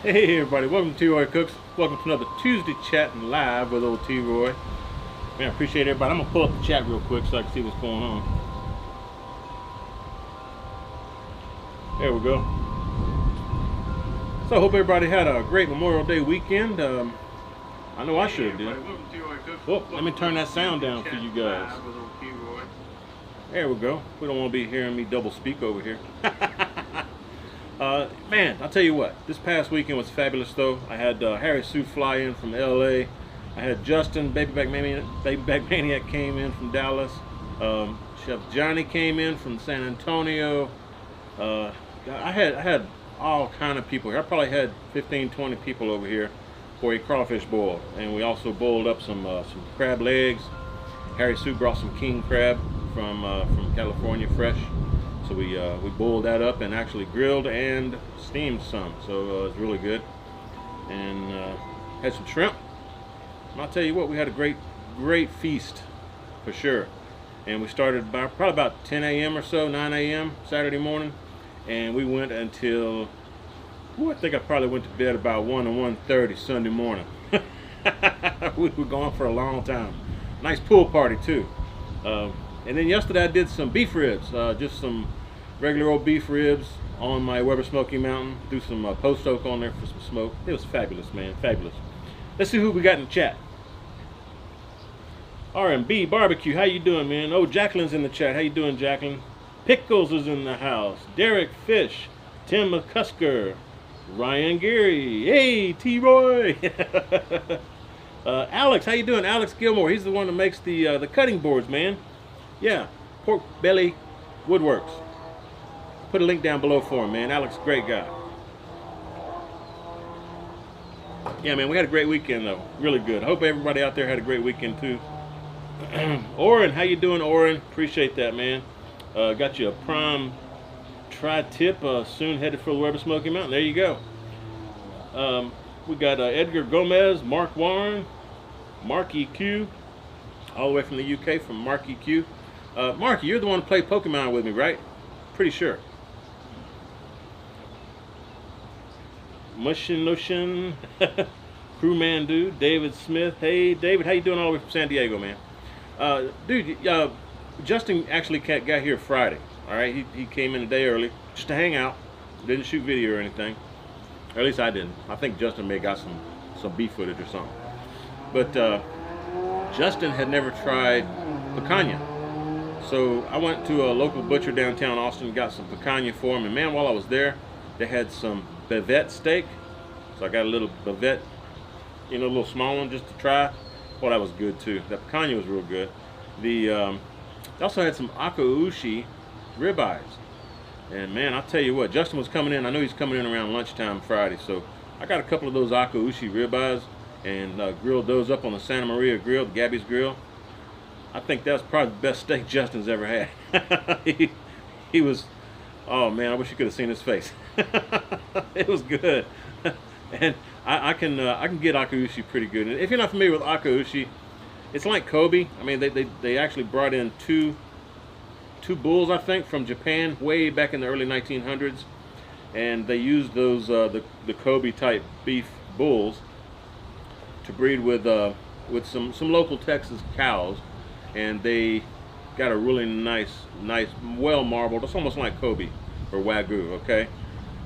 Hey everybody, welcome to T-Roy Cooks. Welcome to another Tuesday chatting live with old T-Roy. Man, I appreciate everybody. I'm gonna pull up the chat real quick so I can see what's going on. There we go. So I hope everybody had a great Memorial Day weekend. I know I sure did. Oh, let me turn that sound down for you guys. There we go. We don't want to be hearing me double speak over here. Man, I'll tell you what, this past weekend was fabulous though. I had Harry Soup fly in from LA. I had Justin, Baby Back Maniac came in from Dallas. Chef Johnny came in from San Antonio. I had all kind of people here. I probably had 15, 20 people over here for a crawfish boil. And we also boiled up some crab legs. Harry Soup brought some king crab from California fresh. So we boiled that up and actually grilled and steamed some. So it's really good. And had some shrimp. And I'll tell you what, we had a great feast for sure. And we started probably about 10 a.m. or so, 9 a.m. Saturday morning. And we went until, I think I probably went to bed about 1 or 1:30 Sunday morning. We were gone for a long time. Nice pool party too. And then yesterday I did some beef ribs, just some regular old beef ribs on my Weber Smoky Mountain. Do some post oak on there for some smoke. It was fabulous, man, fabulous. Let's see who we got in the chat. R&B Barbecue, how you doing, man? Oh, Jacqueline's in the chat. How you doing, Jacqueline? Pickles is in the house. Derek Fish, Tim McCusker, Ryan Geary. Hey, T-Roy. Alex, how you doing? Alex Gilmore. He's the one that makes the cutting boards, man. Yeah, Pork Belly Woodworks. Put a link down below for him, man. Alex, great guy. Yeah, man, we had a great weekend, though. Really good. Hope everybody out there had a great weekend, too. Oren, how you doing, Oren? Appreciate that, man. Got you a prime tri-tip, soon headed for the Weber Smoky Mountain. There you go. We got Edgar Gomez, Mark Warren, Mark EQ, all the way from the UK, from Mark EQ. Marky, you're the one who played Pokemon with me, right? Pretty sure. Mushin, Crewman Dude, David Smith. Hey, David, how you doing all the way from San Diego, man? Dude, Justin actually got here Friday. All right, he came in a day early just to hang out. Didn't shoot video or anything. Or at least I didn't. I think Justin may have got some beef footage or something. But Justin had never tried picanha. So I went to a local butcher downtown Austin, got some picanha for him, and man, while I was there, they had some bavette steak. So I got a little bavette, a little small one just to try. Well, that was good too. That picanha was real good. They also had some akaushi ribeyes. And man, I'll tell you what, Justin was coming in. I know he's coming in around lunchtime Friday, so I got a couple of those akaushi ribeyes and grilled those up on the Santa Maria grill, the Gabby's grill. I think that's probably the best steak Justin's ever had. he was, oh man, I wish you could have seen his face. It was good. And I can get akaushi pretty good. And if you're not familiar with akaushi, it's like Kobe. I mean, they actually brought in two bulls, I think, from Japan way back in the early 1900s, and they used those the Kobe type beef bulls to breed with some local Texas cows. And they got a really nice, well marbled. It's almost like Kobe or Wagyu, okay?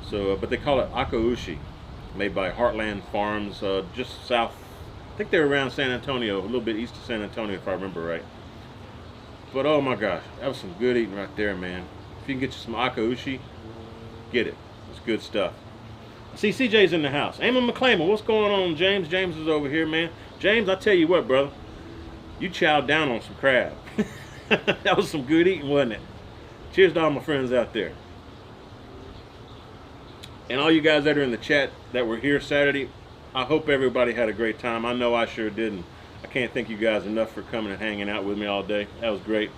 So, but they call it akaushi, made by Heartland Farms, just south. I think they're around San Antonio, a little bit east of San Antonio, if I remember right. But oh my gosh, that was some good eating right there, man. If you can get you some akaushi, get it. It's good stuff. See, CJ's in the house. Eamon McClamer, what's going on, James? James is over here, man. James, I tell you what, brother. You chowed down on some crab. That was some good eating, wasn't it? Cheers to all my friends out there. And all you guys that are in the chat that were here Saturday, I hope everybody had a great time. I know I sure didn't. I can't thank you guys enough for coming and hanging out with me all day. That was great.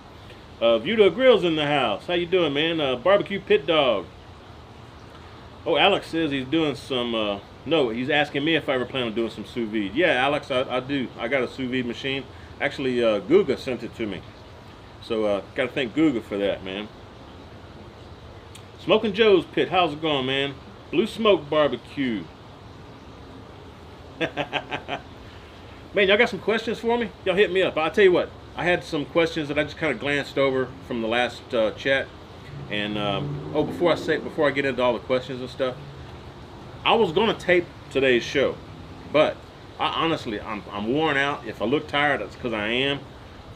Yoda Grill's in the house. How you doing, man? Barbecue Pit Dog. Oh, Alex says he's doing some, no, he's asking me if I ever plan on doing some sous vide. Yeah, Alex, I do. I got a sous vide machine. Actually, Guga sent it to me. So, got to thank Guga for that, man. Smoking Joe's Pit, how's it going, man? Blue Smoke Barbecue. Man, y'all got some questions for me? Y'all hit me up. I'll tell you what, I had some questions that I just kind of glanced over from the last chat. And oh, before I get into all the questions and stuff, I was gonna tape today's show, but honestly, I'm worn out. If I look tired, that's because I am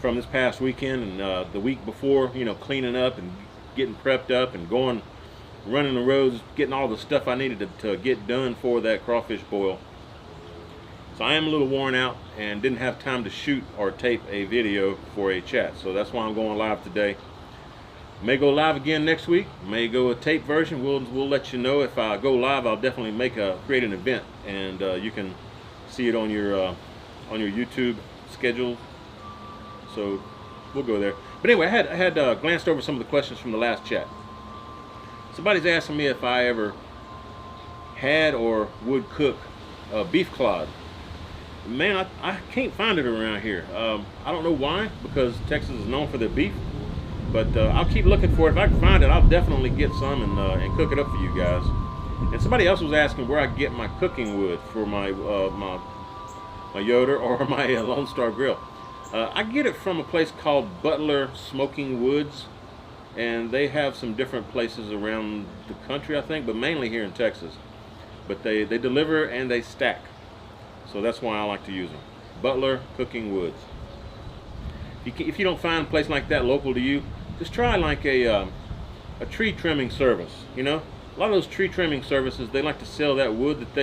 from this past weekend and the week before. You know, cleaning up and getting prepped up and going, running the roads, getting all the stuff I needed to get done for that crawfish boil. So I am a little worn out and didn't have time to shoot or tape a video for a chat. So that's why I'm going live today. May go live again next week. May go a tape version. We'll let you know. If I go live, I'll definitely create an event, and you can see it on your YouTube schedule. So we'll go there. But anyway, I had glanced over some of the questions from the last chat. Somebody's asking me if I ever had or would cook beef clod. Man, I can't find it around here. I don't know why, because Texas is known for their beef. But I'll keep looking for it. If I can find it, I'll definitely get some and cook it up for you guys. And somebody else was asking where I get my cooking wood for my Yoda or my Lone Star Grill. I get it from a place called Butler Smoking Woods, and they have some different places around the country, I think, but mainly here in Texas. But they deliver and they stack, so that's why I like to use them. Butler Cooking Woods. If you don't find a place like that local to you, just try like a tree trimming service. You know, a lot of those tree trimming services, they like to sell that wood that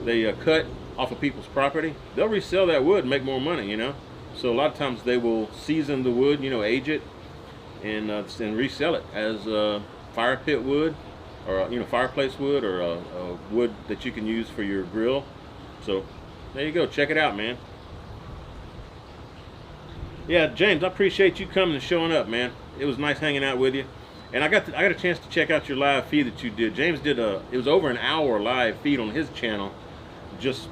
they cut off of people's property. They'll resell that wood and make more money. You know, so a lot of times they will season the wood, you know, age it, and resell it as fire pit wood, or you know, fireplace wood, or wood that you can use for your grill. So there you go. Check it out, man. Yeah, James, I appreciate you coming and showing up, man. It was nice hanging out with you, and I got a chance to check out your live feed that you did. James did it was over an hour live feed on his channel, just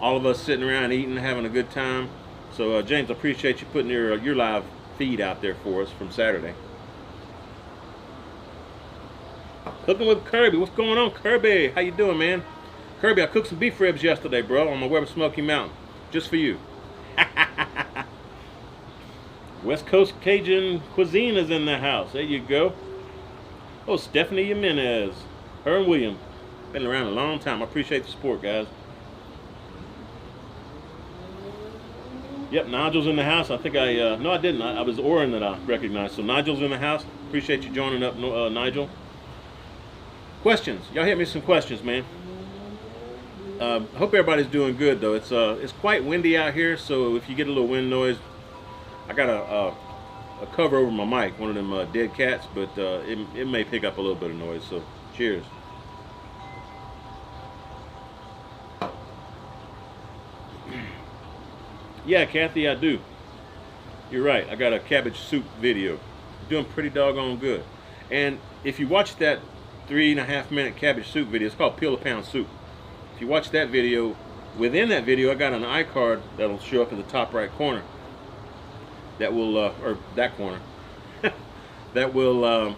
all of us sitting around eating, having a good time. So James, I appreciate you putting your live feed out there for us from Saturday. Cooking with Kirby, what's going on, Kirby? How you doing, man? Kirby, I cooked some beef ribs yesterday, bro, on my way to Smoky Mountain, just for you. West Coast Cajun cuisine is in the house. There you go. Oh, Stephanie Jimenez. Her and William. Been around a long time. I appreciate the support, guys. Yep, Nigel's in the house. I think no, I didn't. I was Oren that I recognized. So Nigel's in the house. Appreciate you joining up, Nigel. Questions. Y'all hit me some questions, man. Hope everybody's doing good, though. It's quite windy out here, so if you get a little wind noise, I got a cover over my mic, one of them dead cats, but it may pick up a little bit of noise, so cheers. Yeah, Kathy, I do. You're right, I got a cabbage soup video. Doing pretty doggone good. And if you watch that 3.5-minute cabbage soup video, it's called Peel a Pound Soup. If you watch that video, within that video, I got an iCard that'll show up in the top right corner. That will, or that corner, that will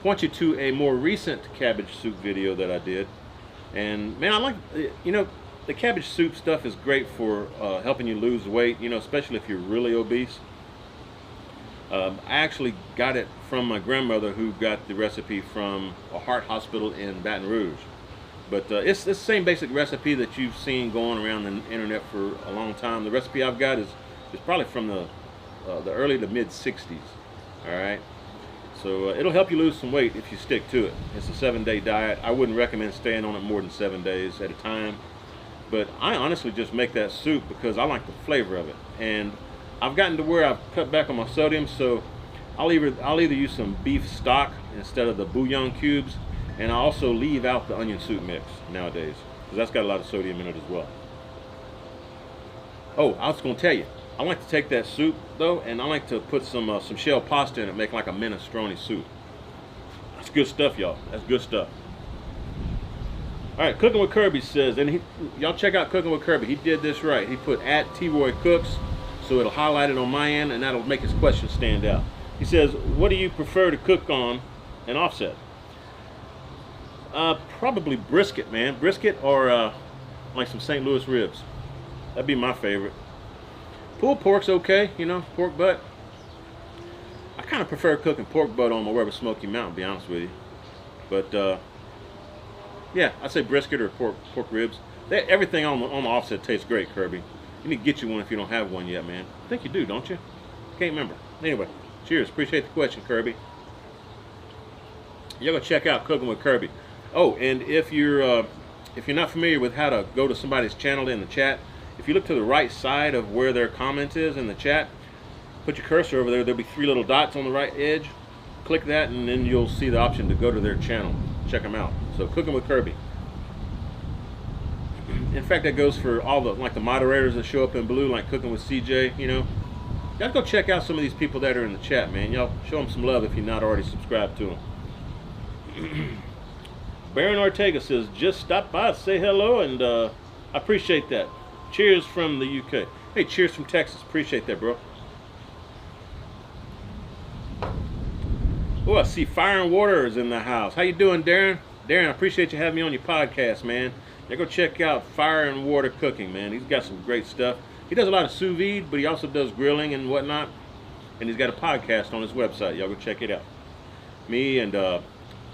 point you to a more recent cabbage soup video that I did. And man, I like, you know, the cabbage soup stuff is great for helping you lose weight, you know, especially if you're really obese. I actually got it from my grandmother, who got the recipe from a heart hospital in Baton Rouge. But it's the same basic recipe that you've seen going around the internet for a long time. The recipe I've got is probably from the early to mid 60s. All right, so it'll help you lose some weight if you stick to it. It's a 7-day diet. I wouldn't recommend staying on it more than 7 days at a time, but I honestly just make that soup because I like the flavor of it. And I've gotten to where I've cut back on my sodium, so I'll either use some beef stock instead of the bouillon cubes, and I also leave out the onion soup mix nowadays because that's got a lot of sodium in it as well. Oh, I was going to tell you, I like to take that soup though, and I like to put some shell pasta in it, make like a minestrone soup. That's good stuff, y'all. That's good stuff. All right, Cooking with Kirby says, and y'all check out Cooking with Kirby. He did this right. He put @TRoyCooks, so it'll highlight it on my end, and that'll make his question stand out. He says, what do you prefer to cook on an offset? Probably brisket, man. Brisket or like some St. Louis ribs. That'd be my favorite. Pulled pork's okay, you know, pork butt. I kind of prefer cooking pork butt on my rubber Smoky Mountain, to be honest with you. But yeah, I'd say brisket or pork ribs. Everything on the offset tastes great, Kirby. You need to get you one if you don't have one yet, man. I think you do, don't you? Can't remember. Anyway, cheers. Appreciate the question, Kirby. Y'all go check out Cooking with Kirby. Oh, and if you're not familiar with how to go to somebody's channel in the chat, if you look to the right side of where their comment is in the chat, put your cursor over there. There'll be 3 little dots on the right edge. Click that, and then you'll see the option to go to their channel. Check them out. So, Cooking with Kirby. In fact, that goes for all the moderators that show up in blue, like Cooking with CJ. You know, y'all go check out some of these people that are in the chat, man. Y'all show them some love if you're not already subscribed to them. Baron Ortega says, just stop by to say hello, and I appreciate that. Cheers from the UK. Hey, cheers from Texas. Appreciate that, bro. Oh, I see Fire and Water is in the house. How you doing, Darren? Darren, I appreciate you having me on your podcast, man. Yeah, go check out Fire and Water Cooking, man. He's got some great stuff. He does a lot of sous vide, but he also does grilling and whatnot. And he's got a podcast on his website. Y'all go check it out. Me and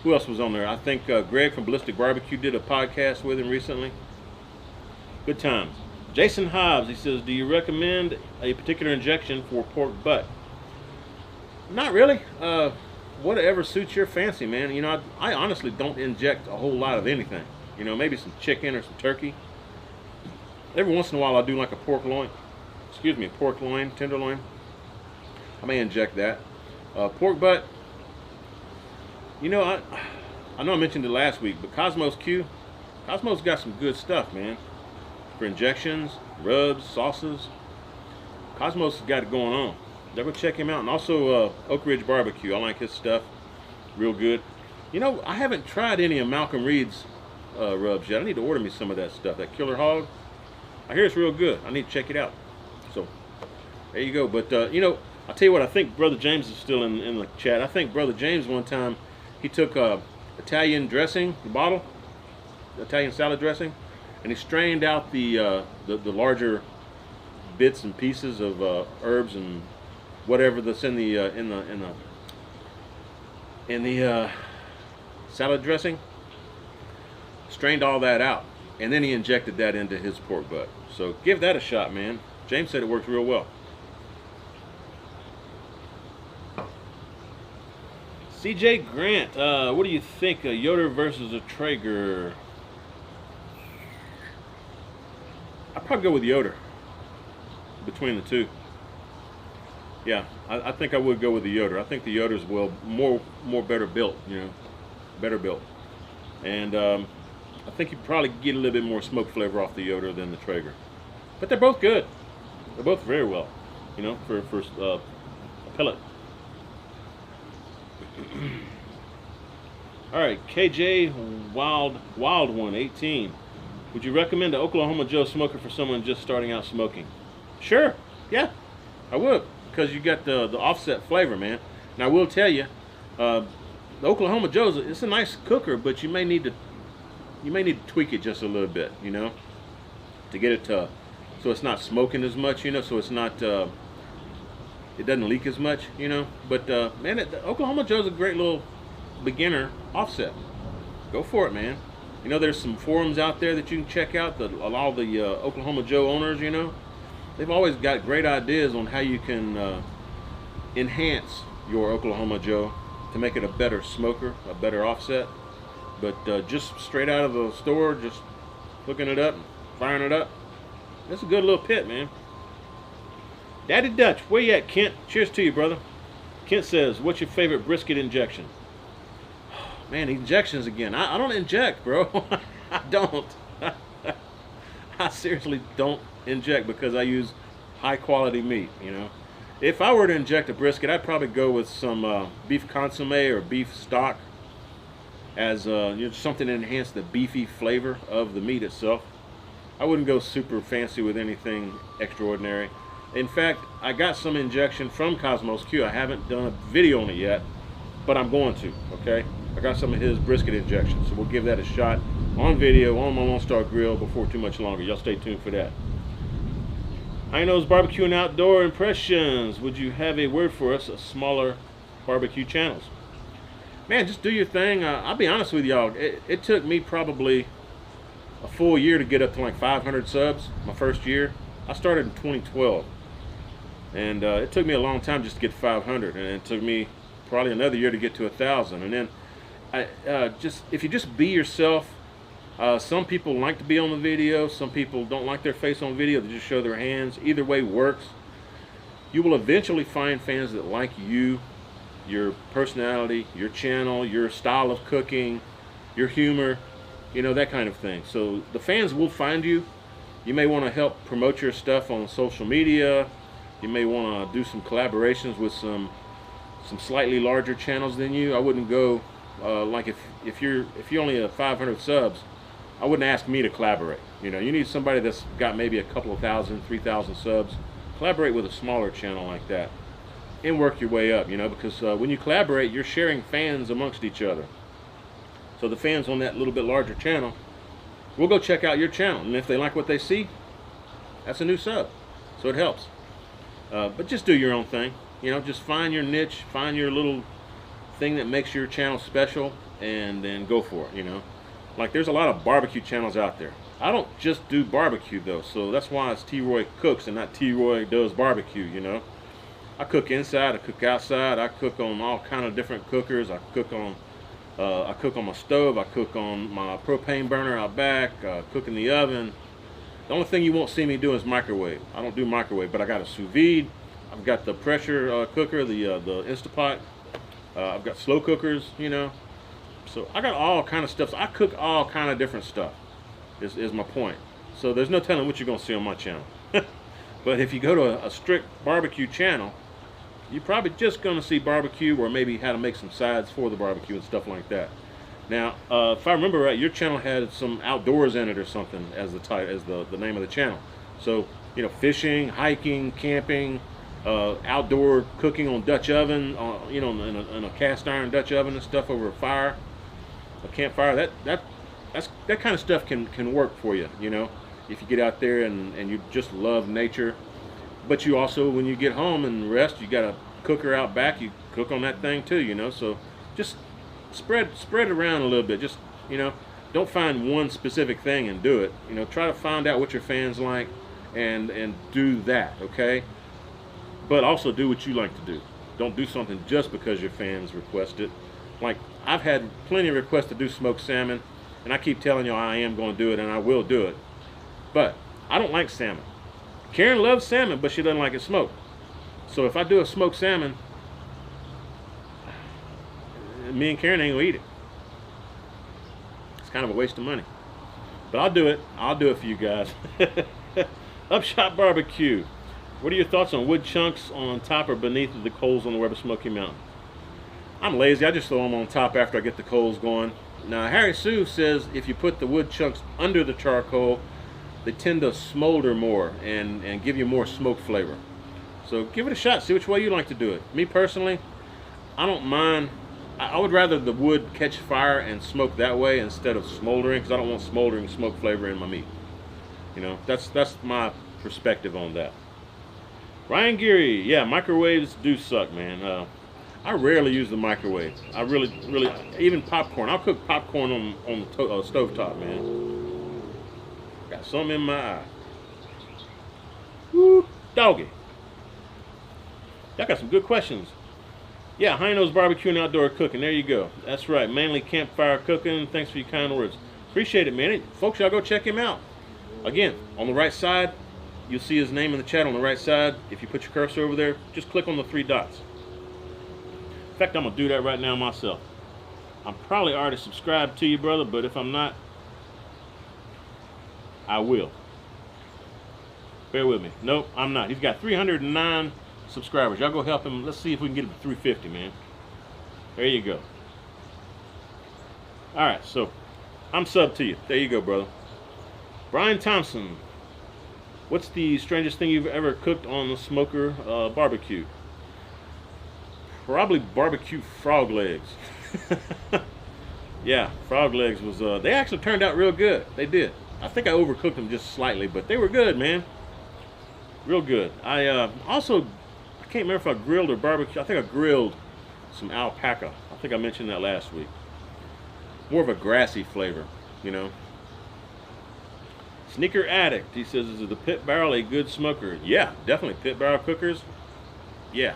who else was on there? I think Greg from Ballistic Barbecue did a podcast with him recently. Good times. Jason Hobbs, he says, do you recommend a particular injection for pork butt? Not really. Whatever suits your fancy, man. You know, I honestly don't inject a whole lot of anything. You know, maybe some chicken or some turkey. Every once in a while I'll do like a pork loin. Excuse me, a pork loin, tenderloin. I may inject that. Pork butt. You know, I know I mentioned it last week, but Cosmos got some good stuff, man. For injections, rubs, sauces. Cosmos has got it going on. Go check him out. And also Oak Ridge Barbecue. I like his stuff. Real good. You know, I haven't tried any of Malcolm Reed's rubs yet. I need to order me some of that stuff. That Killer Hog. I hear it's real good. I need to check it out. So, there you go. But, you know, I'll tell you what. I think Brother James is still in the chat. I think Brother James one time, he took Italian dressing, the bottle, Italian salad dressing, and he strained out the larger bits and pieces of herbs and whatever that's in the salad dressing. Strained all that out, and then he injected that into his pork butt. So give that a shot, man. James said it works real well. CJ Grant, what do you think? A Yoda versus a Traeger? I'd probably go with Yoda between the two. Yeah, I think I would go with the Yoda. I think the Yoda's more better built, you know, better built. And I think you probably get a little bit more smoke flavor off the Yoda than the Traeger. But they're both good. They're both very well, you know, for a pellet. All right, KJ Wild One 18. Would you recommend an Oklahoma Joe smoker for someone just starting out smoking? Sure, yeah, I would, because you got the offset flavor, man. Now I will tell you, the Oklahoma Joe's, it's a nice cooker, but you may need to tweak it just a little bit, you know, to get it to so it's not smoking as much, you know, so it's not it doesn't leak as much, you know. But man, the Oklahoma Joe's a great little beginner offset. Go for it, man. You know, there's some forums out there that you can check out. All the Oklahoma Joe owners, you know, they've always got great ideas on how you can enhance your Oklahoma Joe to make it a better smoker, a better offset. But just straight out of the store, just hooking it up, firing it up, that's a good little pit, man. Daddy Dutch, where you at, Kent? Cheers to you, brother. Kent says, what's your favorite brisket injection? Man, injections again. I don't inject, bro. I don't. I seriously don't inject because I use high quality meat, you know. If I were to inject a brisket, I'd probably go with some beef consomme or beef stock as you know, something to enhance the beefy flavor of the meat itself. I wouldn't go super fancy with anything extraordinary. In fact, I got some injection from Cosmos Q. I haven't done a video on it yet, but I'm going to, okay? I got some of his brisket injection, so we'll give that a shot on video on my Lone Star Grill before too much longer. Y'all stay tuned for that. I Know's Barbecue and Outdoor Impressions. Would you have a word for us, smaller barbecue channels? Man, just do your thing. I'll be honest with y'all. It took me probably a full year to get up to like 500 subs. My first year. I started in 2012, and it took me a long time just to get to 500, and it took me probably another year to get to 1,000. And then if you just be yourself. Some people like to be on the video. Some people don't like their face on video. They just show their hands. Either way works. You will eventually find fans that like you, your personality, your channel, your style of cooking, your humor, you know, that kind of thing. So the fans will find you. You may want to help promote your stuff on social media. You may want to do some collaborations with some slightly larger channels than you. I wouldn't go like if you only have 500 subs. I wouldn't ask me to collaborate. You know, you need somebody that's got maybe a couple of thousand, 3,000 subs. Collaborate with a smaller channel like that and work your way up, you know, because when you collaborate, you're sharing fans amongst each other. So the fans on that little bit larger channel will go check out your channel, and if they like what they see, that's a new sub. So it helps. But just do your own thing. You know, just find your niche, find your little thing that makes your channel special, and then go for it, you know. Like, there's a lot of barbecue channels out there. I don't just do barbecue, though, so that's why it's T-Roy Cooks and not T-Roy Does Barbecue, you know. I cook inside, I cook outside, I cook on all kind of different cookers. I cook on my stove, I cook on my propane burner out back, cook in the oven. The only thing you won't see me do is microwave. I don't do microwave, but I got a sous vide. I've got the pressure cooker, the Instapot. I've got slow cookers, you know. So I got all kind of stuff. So I cook all kind of different stuff, is my point. So there's no telling what you're going to see on my channel. But if you go to a strict barbecue channel, you're probably just going to see barbecue, or maybe how to make some sides for the barbecue and stuff like that. Now, if I remember right, your channel had some outdoors in it or something as the name of the channel. So, you know, fishing, hiking, camping, outdoor cooking on Dutch oven, you know, in a cast iron Dutch oven and stuff over a fire. A campfire, that kind of stuff can work for you, you know, if you get out there and you just love nature. But you also, when you get home and rest, you got a cooker out back, you cook on that thing too, you know. So just spread it around a little bit. Just, you know, don't find one specific thing and do it. You know, try to find out what your fans like and do that, okay? But also do what you like to do. Don't do something just because your fans request it. Like, I've had plenty of requests to do smoked salmon, and I keep telling y'all I am going to do it, and I will do it. But I don't like salmon. Karen loves salmon, but she doesn't like it smoked. So if I do a smoked salmon, me and Karen ain't going to eat it. It's kind of a waste of money. But I'll do it. I'll do it for you guys. Upshot Barbecue. What are your thoughts on wood chunks on top or beneath the coals on the Weber Smoky Mountain? I'm lazy. I just throw them on top after I get the coals going. Now, Harry Sue says if you put the wood chunks under the charcoal, they tend to smolder more and give you more smoke flavor. So give it a shot. See which way you like to do it. Me personally, I don't mind. I would rather the wood catch fire and smoke that way instead of smoldering, because I don't want smoldering smoke flavor in my meat. You know, that's my perspective on that. Ryan Geary, yeah, microwaves do suck, man. I rarely use the microwave. I really, even popcorn. I'll cook popcorn on the stovetop, man. Got something in my eye. Woo, doggy. Y'all got some good questions. Yeah, Hino's Barbecue and Outdoor Cooking. There you go. That's right. Mainly campfire cooking. Thanks for your kind words. Appreciate it, man. Folks, y'all go check him out. Again, on the right side, you'll see his name in the chat on the right side. If you put your cursor over there, just click on the 3 dots. In fact, I'm going to do that right now myself. I'm probably already subscribed to you, brother, but if I'm not, I will. Bear with me. Nope, I'm not. He's got 309 subscribers. Y'all go help him. Let's see if we can get him to 350, man. There you go. All right, so I'm subbed to you. There you go, brother. Brian Thompson. What's the strangest thing you've ever cooked on the smoker barbecue? Probably barbecue frog legs. Yeah, frog legs was, they actually turned out real good. They did. I think I overcooked them just slightly, but they were good, man. Real good. I also, I can't remember if I grilled or barbecue. I think I grilled some alpaca. I think I mentioned that last week. More of a grassy flavor, you know. Sneaker Addict, he says, is the pit barrel a good smoker? Yeah, definitely. Pit barrel cookers, yeah.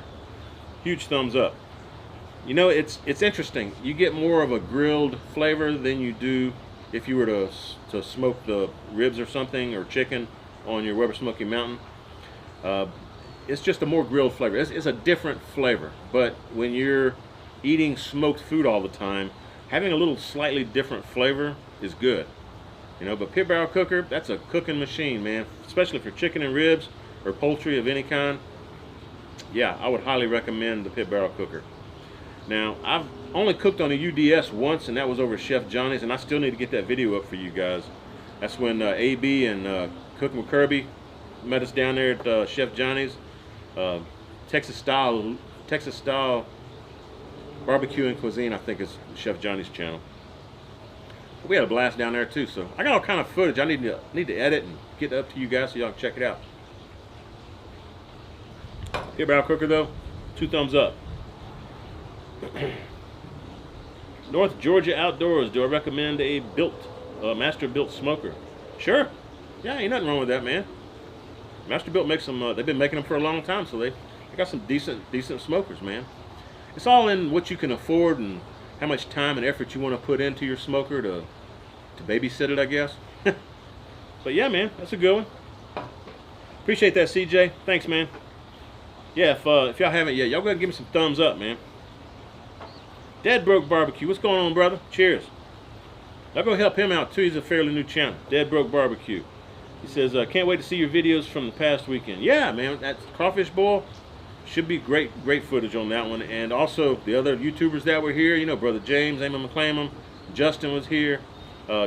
Huge thumbs up. You know, it's interesting. You get more of a grilled flavor than you do if you were to smoke the ribs or something, or chicken on your Weber Smoky Mountain. It's just a more grilled flavor. It's a different flavor. But when you're eating smoked food all the time, having a little slightly different flavor is good. You know, but pit barrel cooker, that's a cooking machine, man. Especially for chicken and ribs or poultry of any kind. Yeah, I would highly recommend the pit barrel cooker. Now, I've only cooked on a UDS once, and that was over Chef Johnny's, and I still need to get that video up for you guys. That's when AB and Cooking with Kirby met us down there at Chef Johnny's. Texas style barbecue and cuisine, I think, is Chef Johnny's channel. But we had a blast down there too, so I got all kind of footage I need to edit and get up to you guys so y'all can check it out. Pit barrel cooker though, 2 thumbs up. North Georgia Outdoors, do I recommend a Master Built smoker? Sure. Yeah, ain't nothing wrong with that, man. Master Built makes them, they've been making them for a long time, so they got some decent smokers, man. It's all in what you can afford and how much time and effort you want to put into your smoker to babysit it, I guess. But yeah, man, that's a good one. Appreciate that, CJ. Thanks, man. Yeah, if y'all haven't yet, y'all go ahead and give me some thumbs up, man. Dead Broke Barbecue, what's going on, brother? Cheers. Y'all go help him out too. He's a fairly new channel. Dead Broke Barbecue. He says, can't wait to see your videos from the past weekend. Yeah, man, that crawfish boil should be great footage on that one. And also the other YouTubers that were here, you know, Brother James, Eamon McClaimon, Justin was here,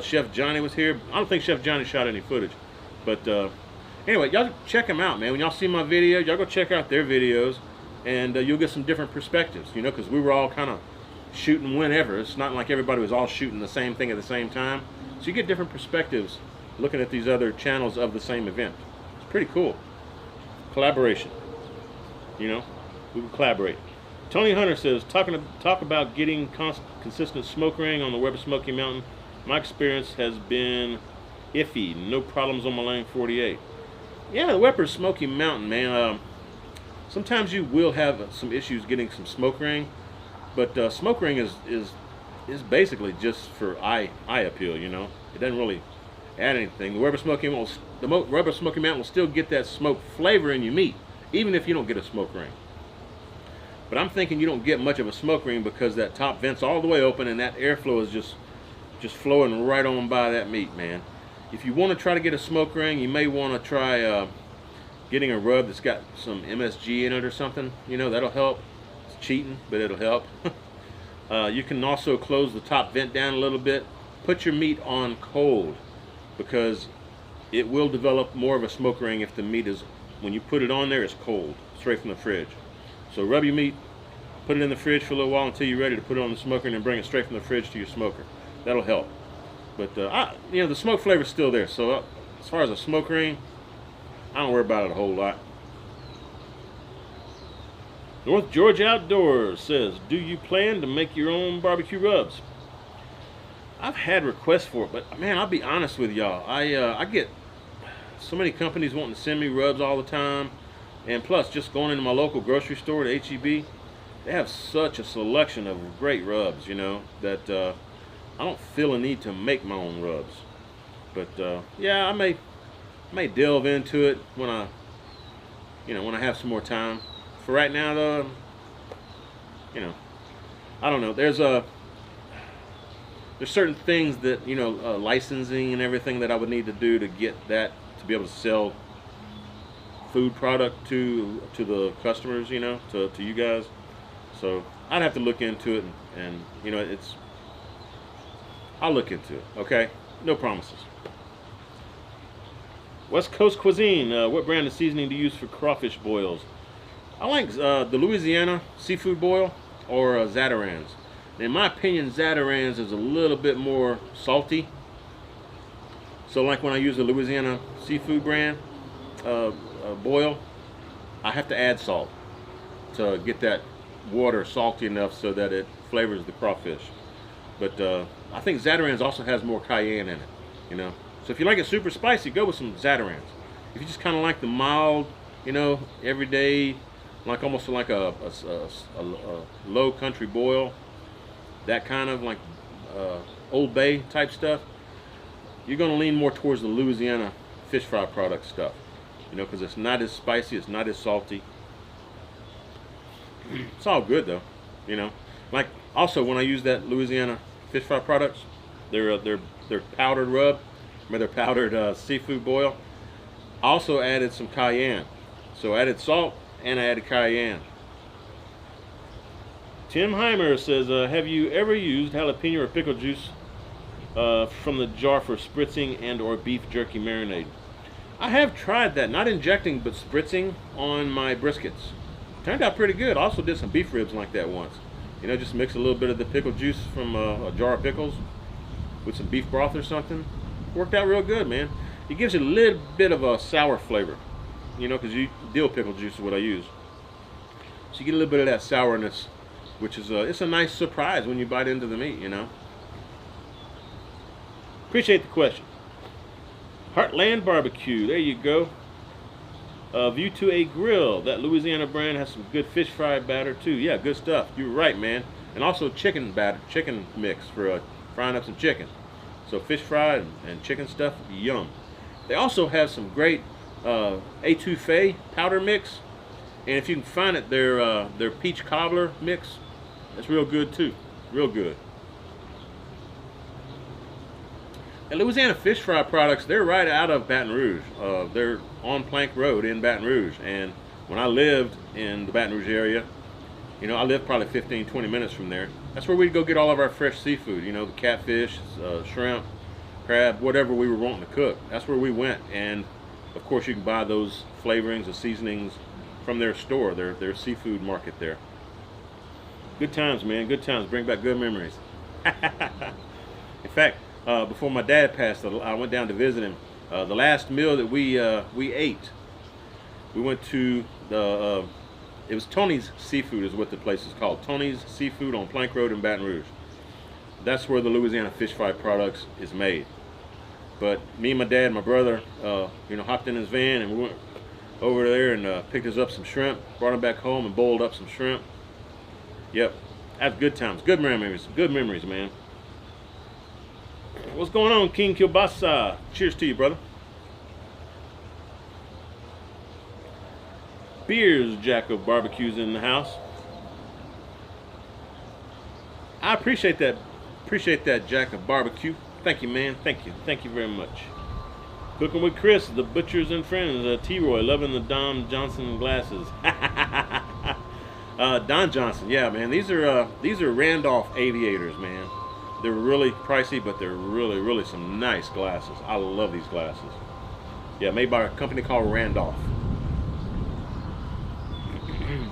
Chef Johnny was here. I don't think Chef Johnny shot any footage, but anyway, y'all check them out, man. When y'all see my video, y'all go check out their videos, and you'll get some different perspectives, you know, because we were all kind of shooting whenever. It's not like everybody was all shooting the same thing at the same time. So you get different perspectives looking at these other channels of the same event. It's pretty cool. Collaboration. You know, we would collaborate. Tony Hunter says, talk about getting consistent smoke ring on the Weber Smoky Mountain. My experience has been iffy. No problems on my Lang 48. Yeah, the Weber Smoky Mountain, man. Sometimes you will have some issues getting some smoke ring, but smoke ring is basically just for eye appeal. You know, it doesn't really add anything. The Weber Smoky Mountain will still get that smoke flavor in your meat, even if you don't get a smoke ring. But I'm thinking you don't get much of a smoke ring because that top vent's all the way open and that airflow is just flowing right on by that meat, man. If you want to try to get a smoke ring, you may want to try getting a rub that's got some MSG in it or something. You know, that'll help. It's cheating, but it'll help. You can also close the top vent down a little bit. Put your meat on cold, because it will develop more of a smoke ring if the meat is, when you put it on there, it's cold, straight from the fridge. So rub your meat, put it in the fridge for a little while until you're ready to put it on the smoker, and then bring it straight from the fridge to your smoker. That'll help. But you know, the smoke flavor's still there. So as far as a smoke ring, I don't worry about it a whole lot. North Georgia Outdoors says, do you plan to make your own barbecue rubs? I've had requests for it, but man, I'll be honest with y'all. I get so many companies wanting to send me rubs all the time, and plus just going into my local grocery store, the HEB, they have such a selection of great rubs, you know, that I don't feel a need to make my own rubs. But yeah, I may delve into it when I have some more time. For right now, though, you know, I don't know. There's certain things that, you know, licensing and everything that I would need to do to get that, to be able to sell food product to the customers, you know, to you guys. So I'd have to look into it, and you know, I'll look into it. Okay, no promises. West Coast Cuisine, what brand of seasoning do you use for crawfish boils? I like the Louisiana seafood boil, or Zatarain's. In my opinion, Zatarain's is a little bit more salty. So like when I use the Louisiana seafood brand boil, I have to add salt to get that water salty enough so that it flavors the crawfish. But I think Zatarain's also has more cayenne in it, you know. So if you like it super spicy, go with some Zatarain's. If you just kind of like the mild, you know, everyday, like almost like a low country boil, that kind of like Old Bay type stuff, you're going to lean more towards the Louisiana fish fry product stuff, you know, because it's not as spicy, it's not as salty. It's all good though, you know. Like also when I use that Louisiana fish fry products, their powdered rub, or their powdered seafood boil, I also added some cayenne. So I added salt and I added cayenne. Tim Heimer says, have you ever used jalapeno or pickle juice from the jar for spritzing and or beef jerky marinade? I have tried that, not injecting but spritzing on my briskets. Turned out pretty good. I also did some beef ribs like that once. You know, just mix a little bit of the pickle juice from a jar of pickles with some beef broth or something. Worked out real good, man. It gives you a little bit of a sour flavor, you know, because dill pickle juice is what I use. So you get a little bit of that sourness, which is it's a nice surprise when you bite into the meat, you know. Appreciate the question. Heartland Barbecue, there you go. View to a Grill. That Louisiana brand has some good fish fry batter too. Yeah, good stuff. You're right, man. And also chicken batter, chicken mix for frying up some chicken. So fish fry and chicken stuff, yum. They also have some great etouffee powder mix, and if you can find it, their peach cobbler mix, that's real good too. Real good. And Louisiana fish fry products, they're right out of Baton Rouge. They're on Plank Road in Baton Rouge. And when I lived in the Baton Rouge area, you know, I lived probably 15, 20 minutes from there. That's where we'd go get all of our fresh seafood, you know, the catfish, shrimp, crab, whatever we were wanting to cook. That's where we went. And of course you can buy those flavorings and seasonings from their store, their seafood market there. Good times, man, good times. Bring back good memories. In fact, before my dad passed, I went down to visit him. The last meal that we ate, we went to it was Tony's Seafood is what the place is called. Tony's Seafood on Plank Road in Baton Rouge. That's where the Louisiana fish fry products is made. But me and my dad and my brother, you know, hopped in his van and we went over there and picked us up some shrimp, brought them back home and boiled up some shrimp. Yep, that's good times, good memories, man. What's going on, King Kielbasa? Cheers to you, brother. Beers Jack of Barbecues in the house. I appreciate that Jack of Barbecue. Thank you, man. Thank you very much. Cooking with Chris, the Butchers and Friends. T-Roy, loving the Don Johnson glasses. Don Johnson, yeah, man. These are Randolph Aviators, man. They're really pricey, but they're really some nice glasses. I love these glasses. Yeah, made by a company called Randolph.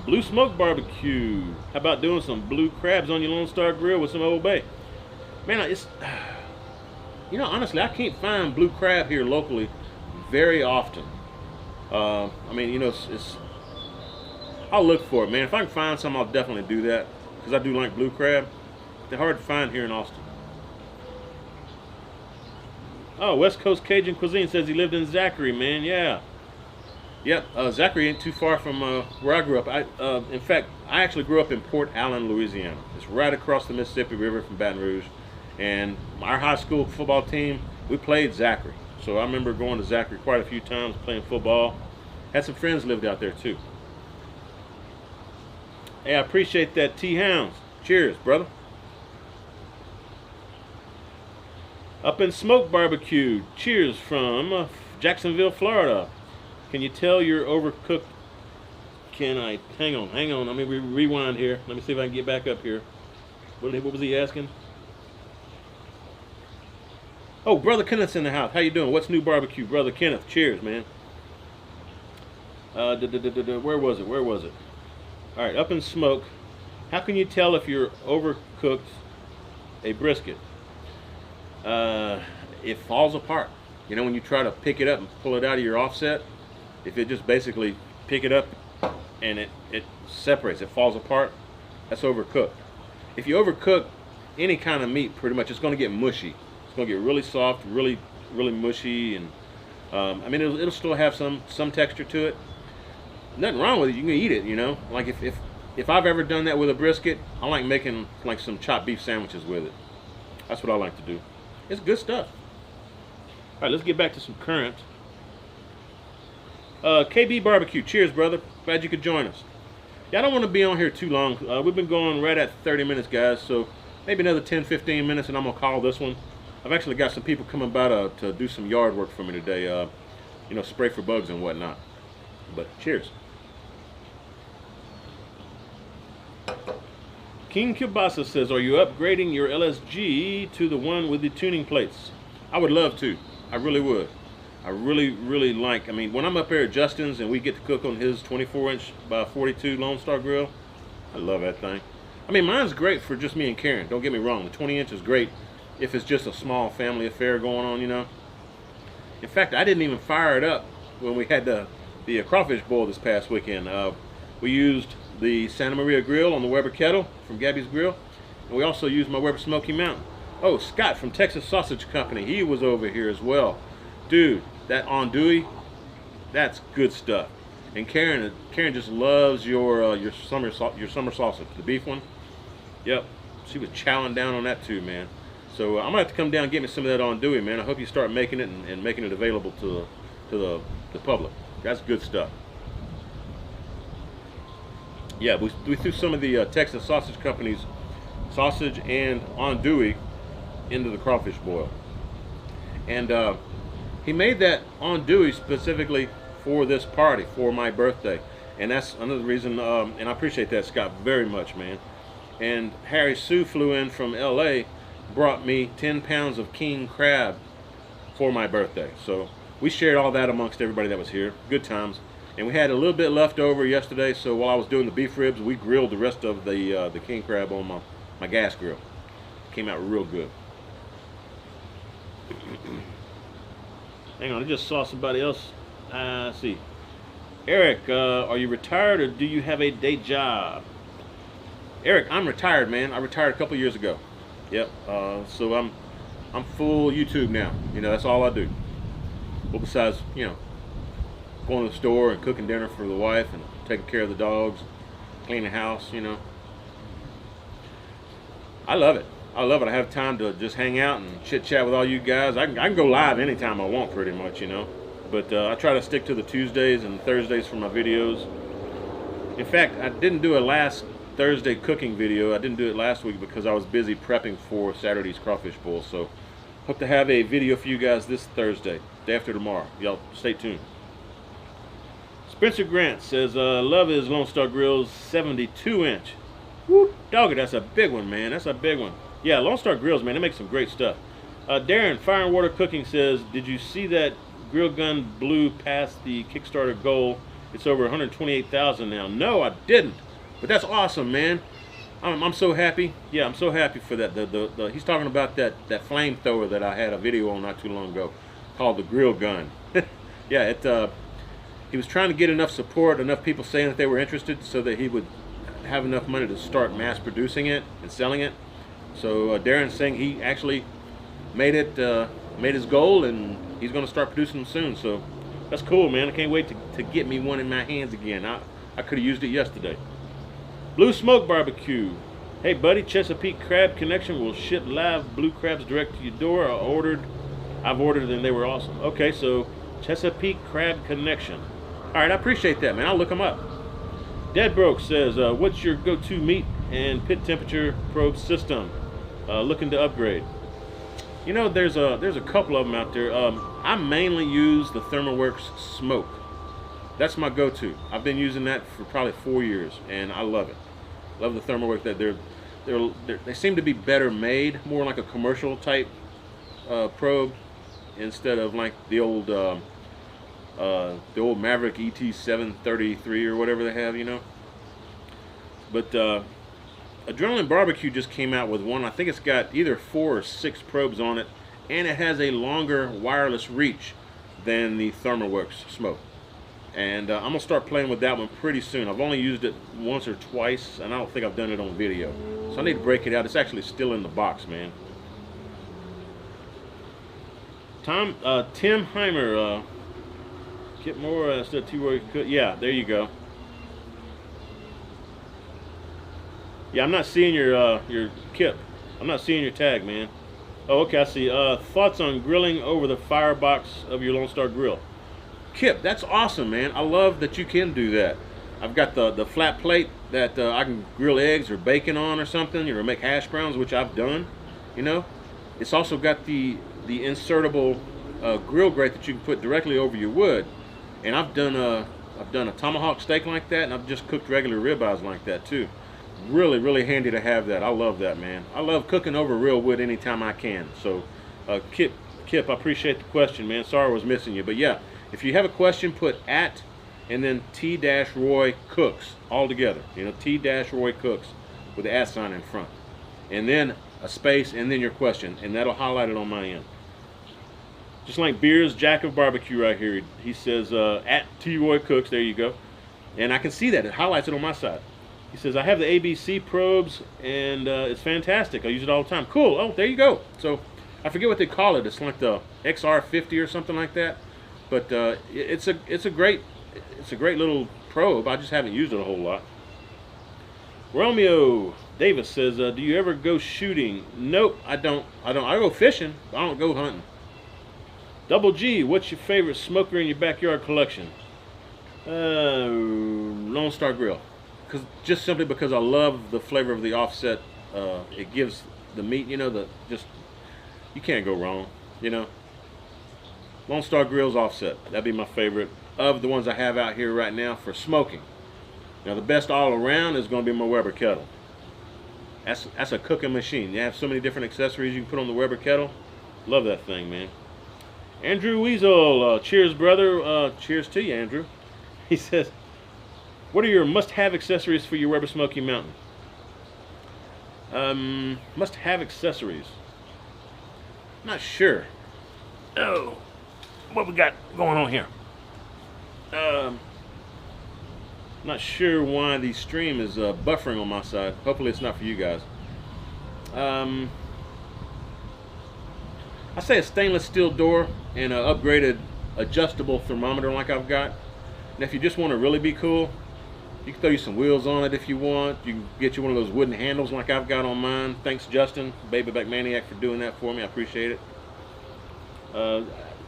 Blue Smoke Barbecue. How about doing some blue crabs on your Lone Star Grill with some Old Bay? Man, it's, you know, honestly, I can't find blue crab here locally very often. I mean, you know, I'll look for it, man. If I can find some, I'll definitely do that, because I do like blue crab. They're hard to find here in Austin. Oh, West Coast Cajun Cuisine says he lived in Zachary, man. Yeah. Yep, Zachary ain't too far from where I grew up. In fact, I actually grew up in Port Allen, Louisiana. It's right across the Mississippi River from Baton Rouge. And our high school football team, we played Zachary. So I remember going to Zachary quite a few times, playing football. Had some friends lived out there too. Hey, I appreciate that, T-Hounds. Cheers, brother. Up in Smoke Barbecue. Cheers from Jacksonville, Florida. Can you tell you're overcooked? Can I? Hang on. Let me rewind here. Let me see if I can get back up here. What was he asking? Oh, Brother Kenneth's in the house. How you doing? What's new barbecue? Brother Kenneth. Cheers, man. Where was it? All right, Up in Smoke. How can you tell if you're overcooked a brisket? It falls apart. You know, when you try to pick it up and pull it out of your offset, if it just basically pick it up and it separates, it falls apart, that's overcooked. If you overcook any kind of meat, pretty much, it's going to get mushy. It's going to get really soft, really mushy, and I mean, it'll still have some texture to it. Nothing wrong with it. You can eat it, you know. Like if I've ever done that with a brisket, I like making like some chopped beef sandwiches with it. That's what I like to do. It's good stuff. All right, let's get back to some current. KB Barbecue, cheers, brother. Glad you could join us. Yeah, I don't want to be on here too long. We've been going right at 30 minutes, guys, so maybe another 10-15 minutes, and I'm going to call this one. I've actually got some people coming by to do some yard work for me today, you know, spray for bugs and whatnot. But cheers. King Kielbasa says, are you upgrading your LSG to the one with the tuning plates? I would love to. I really would. I really like, I mean, when I'm up here at Justin's and we get to cook on his 24-inch by 42 Lone Star grill, I love that thing. I mean, mine's great for just me and Karen. Don't get me wrong. The 20-inch is great if it's just a small family affair going on, you know. In fact, I didn't even fire it up when we had the crawfish boil this past weekend. We used the Santa Maria grill on the Weber kettle from Gabby's Grill, and we also used my Weber Smoky Mountain. Oh, Scott from Texas Sausage Company, he was over here as well. Dude, that andouille, that's good stuff. And Karen just loves your summer sausage, the beef one. Yep, she was chowing down on that too, man. So I'm gonna have to come down and get me some of that andouille, man. I hope you start making it and making it available to the public. That's good stuff. Yeah, we threw some of the Texas Sausage Company's sausage and andouille into the crawfish boil, and he made that andouille specifically for this party, for my birthday, and that's another reason. And I appreciate that, Scott, very much, man. And Harry Sue flew in from L.A., brought me 10 pounds of king crab for my birthday. So we shared all that amongst everybody that was here. Good times. And we had a little bit left over yesterday, so while I was doing the beef ribs, we grilled the rest of the king crab on my gas grill. Came out real good. Hang on, I just saw somebody else. Let's see. Eric, are you retired or do you have a day job? Eric, I'm retired, man. I retired a couple years ago. Yep. So I'm full YouTube now. You know, that's all I do. Well, besides, you know, going to the store and cooking dinner for the wife and taking care of the dogs, cleaning the house, you know. I love it. I love it. I have time to just hang out and chit chat with all you guys. I can go live anytime I want, pretty much, you know. But I try to stick to the Tuesdays and Thursdays for my videos. In fact, I didn't do a last Thursday cooking video. I didn't do it last week because I was busy prepping for Saturday's crawfish bowl. So hope to have a video for you guys this Thursday, day after tomorrow. Y'all stay tuned. Spencer Grant says, love his Lone Star Grill's 72-inch. Whoop, doggy, that's a big one, man. That's a big one. Yeah, Lone Star Grills, man, they make some great stuff. Darren, Fire and Water Cooking says, did you see that grill gun blew past the Kickstarter goal? It's over 128,000 now. No, I didn't. But that's awesome, man. I'm so happy. Yeah, I'm so happy for that. He's talking about that flamethrower that I had a video on not too long ago called the grill gun. Yeah, he was trying to get enough support, enough people saying that they were interested so that he would have enough money to start mass producing it and selling it. So Darren's saying he actually made his goal, and he's going to start producing them soon. So that's cool, man. I can't wait to get me one in my hands again. I could have used it yesterday. Blue Smoke Barbecue. Hey, buddy, Chesapeake Crab Connection will ship live blue crabs direct to your door. I've ordered and they were awesome. Okay, so Chesapeake Crab Connection. All right, I appreciate that, man. I'll look them up. Dead Broke says, what's your go-to meat and pit temperature probe system? Looking to upgrade. You know, there's a couple of them out there. I mainly use the ThermoWorks Smoke. That's my go-to. I've been using that for probably 4 years, and I love it. Love the ThermoWorks. That they seem to be better made, more like a commercial type probe instead of like the old Maverick ET733 or whatever they have, you know. But Adrenaline Barbecue just came out with one. I think it's got either 4 or 6 probes on it, and it has a longer wireless reach than the ThermalWorks Smoke. And I'm gonna start playing with that one pretty soon. I've only used it once or twice, and I don't think I've done it on video. So I need to break it out. It's actually still in the box, man. Tim Heimer, get more instead of T-Roy cook. Yeah, there you go. Yeah, I'm not seeing your Kip. I'm not seeing your tag, man. Oh, okay, I see. Thoughts on grilling over the firebox of your Lone Star grill? Kip, that's awesome, man. I love that you can do that. I've got the flat plate that I can grill eggs or bacon on or something, or make hash browns, which I've done. You know, it's also got the insertable grill grate that you can put directly over your wood. And I've done a tomahawk steak like that, and I've just cooked regular ribeyes like that too. Really, really handy to have that. I love that, man. I love cooking over real wood anytime I can. So, Kip, I appreciate the question, man. Sorry I was missing you, but yeah, if you have a question, put at and then T-Roy Cooks all together. You know, T-Roy Cooks with the at sign in front, and then a space, and then your question, and that'll highlight it on my end. Just like Beers Jack of Barbecue right here. He says at T-Roy Cooks. There you go, and I can see that it highlights it on my side. He says, I have the ABC probes, and it's fantastic. I use it all the time. Cool. Oh, there you go. So, I forget what they call it. It's like the XR50 or something like that. But it's a great little probe. I just haven't used it a whole lot. Romeo Davis says, do you ever go shooting? Nope, I don't. I go fishing, but I don't go hunting. Double G, what's your favorite smoker in your backyard collection? Lone Star Grill. Just simply because I love the flavor of the offset. It gives the meat, you know, you can't go wrong, you know. Lone Star Grill's offset. That'd be my favorite of the ones I have out here right now for smoking. Now the best all around is going to be my Weber kettle. That's a cooking machine. You have so many different accessories you can put on the Weber kettle. Love that thing, man. Andrew Weasel, cheers, brother. Cheers to you, Andrew. He says, what are your must-have accessories for your Weber Smoky Mountain? Must-have accessories. Not sure. Oh, what we got going on here? Not sure why the stream is buffering on my side. Hopefully it's not for you guys. I say a stainless steel door and an upgraded adjustable thermometer like I've got. And if you just want to really be cool, you can throw you some wheels on it if you want. You can get you one of those wooden handles like I've got on mine. Thanks, Justin, Baby Back Maniac, for doing that for me. I appreciate it.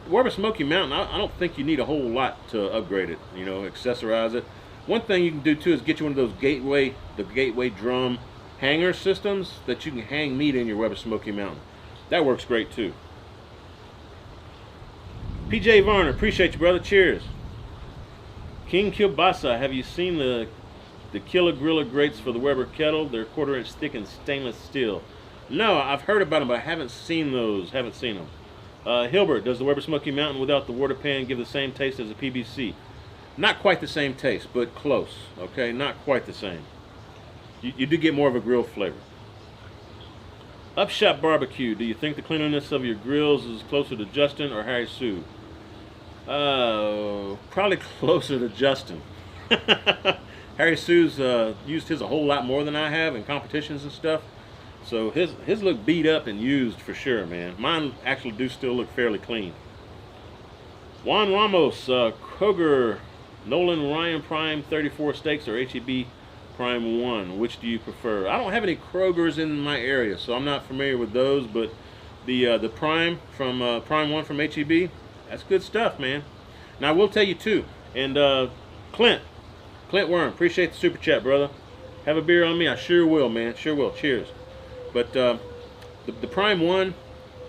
Weber Smoky Mountain, I don't think you need a whole lot to upgrade it, you know, accessorize it. One thing you can do too is get you one of those gateway drum hanger systems that you can hang meat in your Weber Smoky Mountain. That works great too. PJ Varner, appreciate you, brother. Cheers. King Kielbasa, have you seen the Killer Griller grates for the Weber kettle? They're 1/4 inch thick and stainless steel. No, I've heard about them, but I haven't seen those. Haven't seen them. Hilbert, does the Weber Smoky Mountain without the water pan give the same taste as a PBC? Not quite the same taste, but close. Okay, not quite the same. You do get more of a grill flavor. Upshot Barbecue, do you think the cleanliness of your grills is closer to Justin or Harry Sue? Probably closer to Justin. Harry Sue's used his a whole lot more than I have in competitions and stuff. So his look beat up and used for sure, man. Mine actually do still look fairly clean. Juan Ramos, Kroger, Nolan Ryan Prime 34 steaks or HEB Prime 1. Which do you prefer? I don't have any Krogers in my area, so I'm not familiar with those. But the Prime from Prime 1 from HEB, that's good stuff, man. Now I will tell you too, and Clint Worm, appreciate the super chat, brother. Have a beer on me? I sure will, man. Sure will. Cheers. But the Prime 1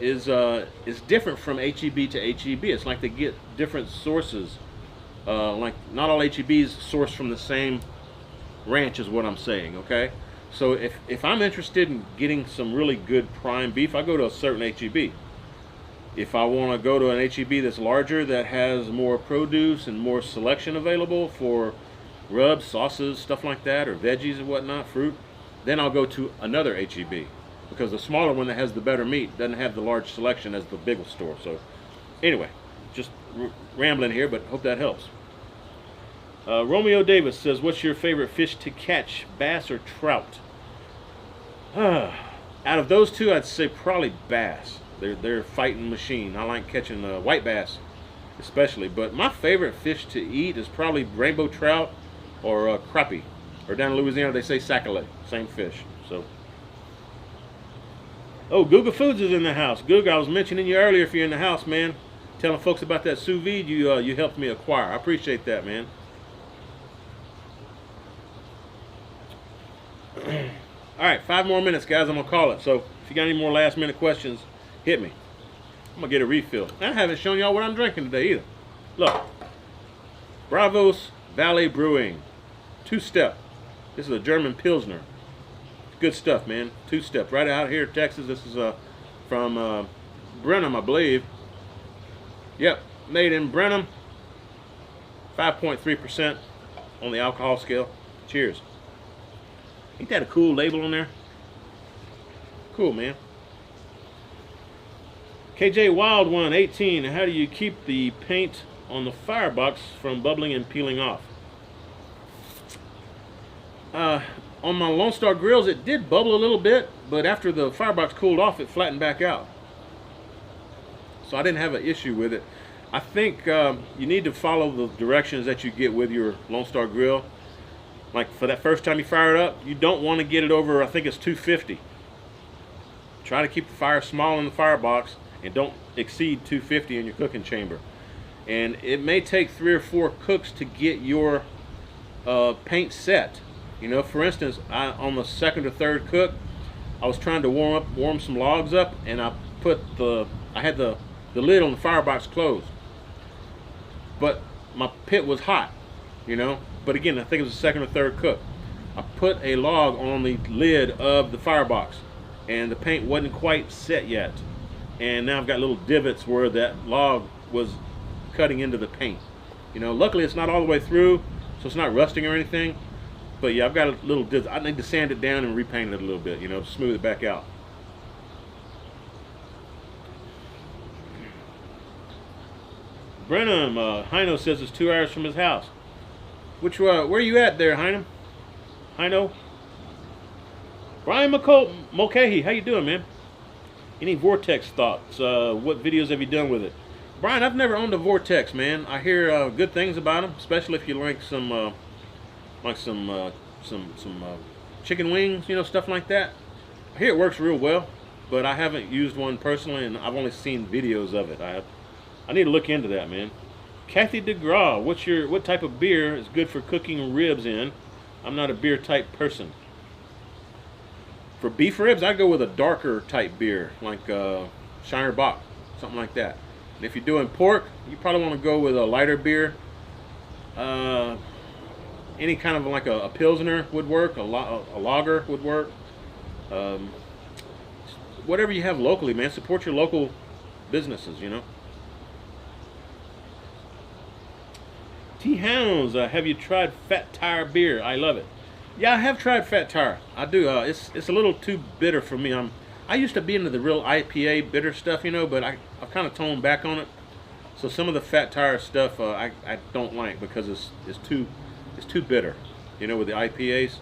is different from HEB to HEB. It's like they get different sources. Like not all HEBs source from the same ranch is what I'm saying, okay? So if I'm interested in getting some really good prime beef, I go to a certain HEB. If I want to go to an HEB that's larger, that has more produce and more selection available for rubs, sauces, stuff like that, or veggies and whatnot, fruit, then I'll go to another HEB, because the smaller one that has the better meat doesn't have the large selection as the big store. So anyway, just rambling here, but hope that helps. Romeo Davis says, what's your favorite fish to catch, bass or trout? Out of those two, I'd say probably bass. They're a fighting machine. I like catching white bass especially, but my favorite fish to eat is probably rainbow trout or crappie. Or down in Louisiana, they say sac-a-lait, same fish. So, oh, Googa Foods is in the house. Googa, I was mentioning you earlier. If you're in the house, man, telling folks about that sous vide you helped me acquire. I appreciate that, man. All right, 5 more minutes, guys. I'm gonna call it. So if you got any more last-minute questions, hit me. I'm gonna get a refill. I haven't shown y'all what I'm drinking today either. Look, Bravos Valley Brewing, 2-step. This is a German Pilsner. Good stuff, man. 2-step. Right out here in Texas. This is from Brenham, I believe. Yep, made in Brenham. 5.3% on the alcohol scale. Cheers. Ain't that a cool label on there? Cool, man. KJ Wild One 18. How do you keep the paint on the Firebox from bubbling and peeling off? On my Lone Star grills, it did bubble a little bit, but after the Firebox cooled off, it flattened back out. So I didn't have an issue with it. I think you need to follow the directions that you get with your Lone Star grill. Like for that first time you fire it up, you don't want to get it over, I think it's 250. Try to keep the fire small in the Firebox and don't exceed 250 in your cooking chamber. And it may take 3 or 4 cooks to get your paint set. You know, for instance, on the 2nd or 3rd cook, I was trying to warm some logs up, and I had the lid on the Firebox closed. But my pit was hot, you know. But again, I think it was the 2nd or 3rd cook. I put a log on the lid of the Firebox, and the paint wasn't quite set yet. And now I've got little divots where that log was cutting into the paint. You know, luckily it's not all the way through, so it's not rusting or anything. But yeah, I've got a little divot. I need to sand it down and repaint it a little bit, you know, smooth it back out. Brenham, Hino says it's 2 hours from his house. Where are you at there, Hino? Hino? Brian Mulcahy, how you doing, man? Any Vortex thoughts? What videos have you done with it? Brian, I've never owned a Vortex, man. I hear good things about them, especially if you like some chicken wings, you know, stuff like that. I hear it works real well, but I haven't used one personally, and I've only seen videos of it. I need to look into that, man. Kathy DeGraw, what type of beer is good for cooking ribs in? I'm not a beer type person. For beef ribs, I'd go with a darker type beer, like Shiner Bock, something like that. And if you're doing pork, you probably want to go with a lighter beer. Any kind of like a Pilsner would work, a lager would work. Whatever you have locally, man. Support your local businesses, you know. T-Hounds, have you tried Fat Tire beer? I love it. Yeah, I have tried Fat Tire. I do. It's a little too bitter for me. I used to be into the real IPA bitter stuff, you know, but I've kind of toned back on it. So some of the Fat Tire stuff I don't like because it's too bitter, you know, with the IPAs.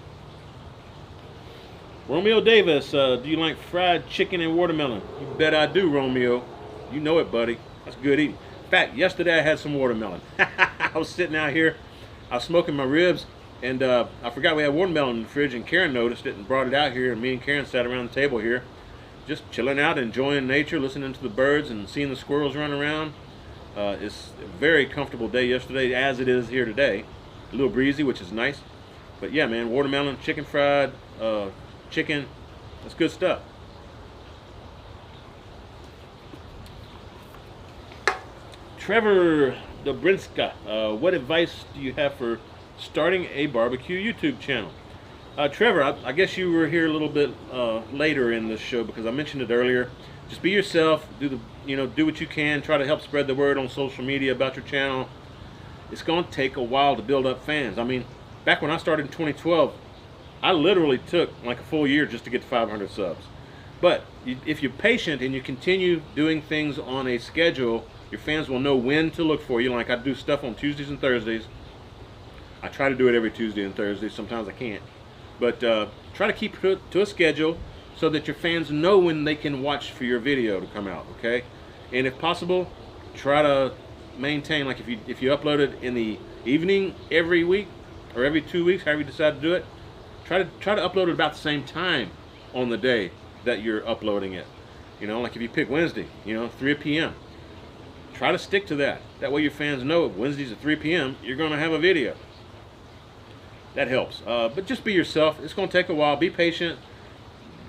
Romeo Davis, do you like fried chicken and watermelon? You bet I do, Romeo. You know it, buddy. That's good eating. In fact, yesterday I had some watermelon. I was sitting out here, I was smoking my ribs, and I forgot we had watermelon in the fridge, and Karen noticed it and brought it out here, and me and Karen sat around the table here, just chilling out, enjoying nature, listening to the birds and seeing the squirrels run around. It's a very comfortable day yesterday, as it is here today. A little breezy, which is nice. But yeah, man, watermelon, chicken fried, chicken, that's good stuff. Trevor Dobrinska, what advice do you have for starting a barbecue YouTube channel? Trevor, I guess you were here a little bit later in this show because I mentioned it earlier. Just be yourself, do what you can, try to help spread the word on social media about your channel. It's going to take a while to build up fans. I mean, back when I started in 2012, I literally took like a full year just to get to 500 subs. But if you're patient and you continue doing things on a schedule, your fans will know when to look for you. Like I do stuff on Tuesdays and Thursdays. I try to do it every Tuesday and Thursday. Sometimes I can't. But try to keep to a schedule so that your fans know when they can watch for your video to come out, okay? And if possible, try to maintain, like if you upload it in the evening every week or every 2 weeks, however you decide to do it, try to upload it about the same time on the day that you're uploading it. You know, like if you pick Wednesday, you know, 3 p.m. Try to stick to that. That way your fans know Wednesdays at 3 p.m. you're going to have a video. That helps. But just be yourself. It's going to take a while. Be patient.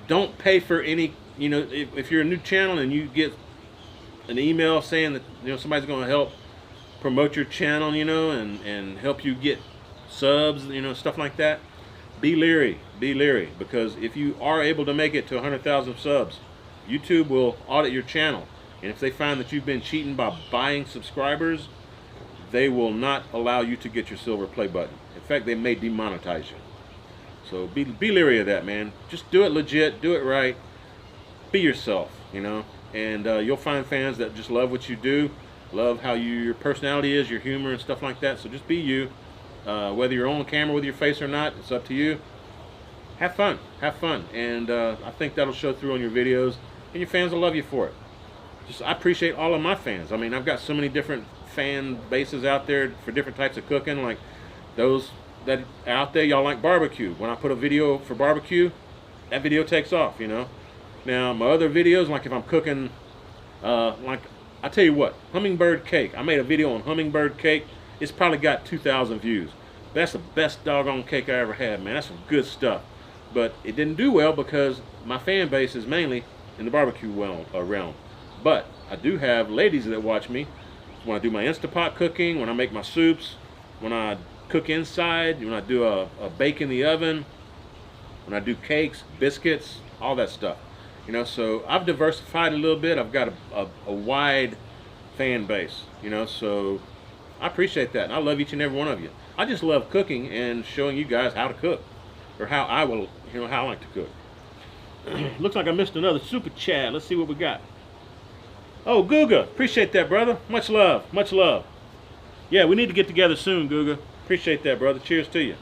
Don't pay for any, you know, if you're a new channel and you get an email saying that, you know, somebody's going to help promote your channel, you know, and help you get subs, you know, stuff like that. Be leery, because if you are able to make it to 100,000 subs, YouTube will audit your channel. And if they find that you've been cheating by buying subscribers, they will not allow you to get your silver play button. In fact, they may demonetize you. So be leery of that, man. Just do it legit, do it right. Be yourself, you know. And you'll find fans that just love what you do, love how your personality is, your humor and stuff like that. So just be you. Whether you're on camera with your face or not, it's up to you. Have fun, and I think that'll show through on your videos, and your fans will love you for it. I appreciate all of my fans. I mean, I've got so many different fan bases out there for different types of cooking. Like those that are out there, y'all like barbecue. When I put a video for barbecue, that video takes off, you know. Now my other videos, like if I'm cooking, like I tell you what, hummingbird cake. I made a video on hummingbird cake. It's probably got 2,000 views. That's the best doggone cake I ever had, man. That's some good stuff. But it didn't do well because my fan base is mainly in the barbecue realm. But I do have ladies that watch me when I do my Instapot cooking, when I make my soups, when I cook inside, when I do a bake in the oven, when I do cakes, biscuits, all that stuff. You know, so I've diversified a little bit. I've got a wide fan base, you know, so I appreciate that, and I love each and every one of you. I just love cooking and showing you guys how to cook, or how I will, you know, how I like to cook. Looks like I missed another super chat. Let's see what we got. Oh, Guga, appreciate that, brother. Much love, much love. Yeah, we need to get together soon, Guga. Appreciate that, brother. Cheers to you.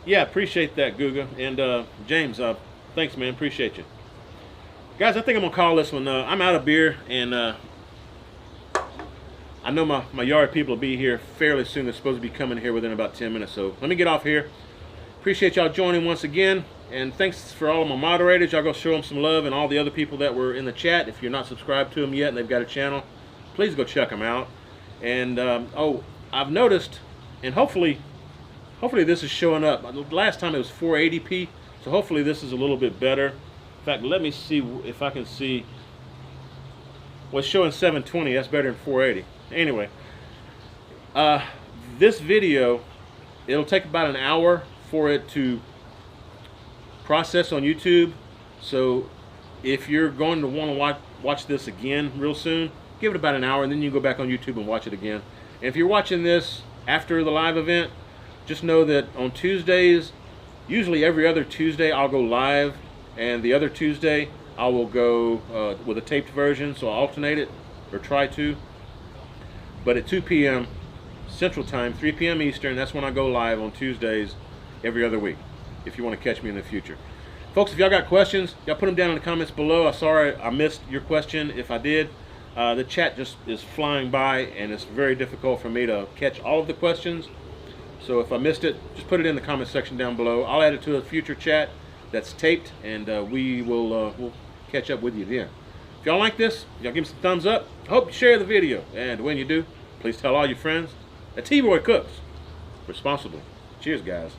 Yeah, appreciate that, Guga. And James, thanks, man. Appreciate you. Guys, I think I'm going to call this one. I'm out of beer, and I know my yard people will be here fairly soon. They're supposed to be coming here within about 10 minutes. So let me get off here. Appreciate y'all joining once again. And thanks for all of my moderators. Y'all go show them some love, and all the other people that were in the chat. If you're not subscribed to them yet and they've got a channel, please go check them out. And oh, I've noticed, and hopefully this is showing up. Last time it was 480p, so hopefully this is a little bit better. In fact, let me see if I can see. Well, it's showing 720. That's better than 480. Anyway, this video, it'll take about an hour for it to process on YouTube. So if you're going to want to watch this again real soon, give it about an hour, and then you go back on YouTube and watch it again. And if you're watching this after the live event, just know that on Tuesdays, usually every other Tuesday, I'll go live, and the other Tuesday I will go with a taped version, so I'll alternate it, or try to. But at 2 p.m. Central Time, 3 p.m. Eastern, that's when I go live on Tuesdays every other week, if you want to catch me in the future. Folks, if y'all got questions, y'all put them down in the comments below. I'm sorry I missed your question if I did. The chat just is flying by, and it's very difficult for me to catch all of the questions. So if I missed it, just put it in the comment section down below. I'll add it to a future chat that's taped, and we will we'll catch up with you then. If y'all like this, y'all give me some thumbs up. I hope you share the video, and when you do, please tell all your friends that T-Boy cooks responsibly. Cheers, guys.